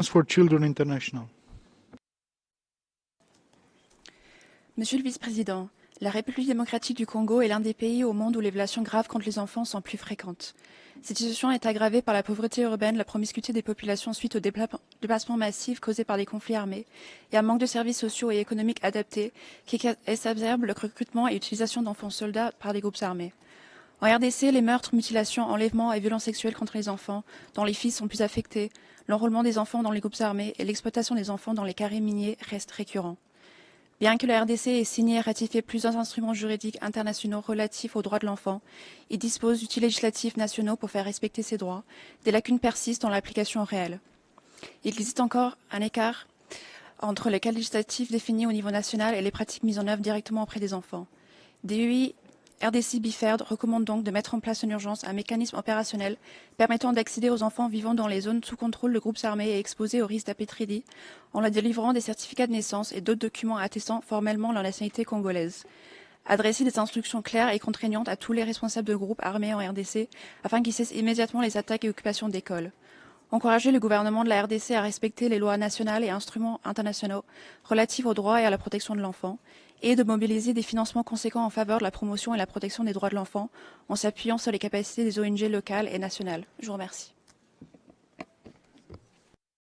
for Children International. Monsieur le vice-président, la République démocratique du Congo est l'un des pays au monde où les violations graves contre les enfants sont plus fréquentes. Cette situation est aggravée par la pauvreté urbaine, la promiscuité des populations suite au déplacement massif causé par des conflits armés et un manque de services sociaux et économiques adaptés qui exacerbe le recrutement et l'utilisation d'enfants soldats par des groupes armés. En RDC, les meurtres, mutilations, enlèvements et violences sexuelles contre les enfants, dont les filles sont plus affectées, l'enrôlement des enfants dans les groupes armés et l'exploitation des enfants dans les carrés miniers restent récurrents. Bien que la RDC ait signé et ratifié plusieurs instruments juridiques internationaux relatifs aux droits de l'enfant, il dispose d'outils législatifs nationaux pour faire respecter ces droits. Des lacunes persistent dans l'application réelle. Il existe encore un écart entre le cadre législatif défini au niveau national et les pratiques mises en œuvre directement auprès des enfants. DEI RDC BIFERD recommande donc de mettre en place en urgence un mécanisme opérationnel permettant d'accéder aux enfants vivant dans les zones sous contrôle de groupes armés et exposés au risque d'apétridie en leur délivrant des certificats de naissance et d'autres documents attestant formellement leur nationalité congolaise. Adresser des instructions claires et contraignantes à tous les responsables de groupes armés en RDC afin qu'ils cessent immédiatement les attaques et occupations d'écoles. Encourager le gouvernement de la RDC à respecter les lois nationales et instruments internationaux relatifs aux droits et à la protection de l'enfant, et de mobiliser des financements conséquents en faveur de la promotion et la protection des droits de l'enfant en s'appuyant sur les capacités des ONG locales et nationales. Je vous remercie.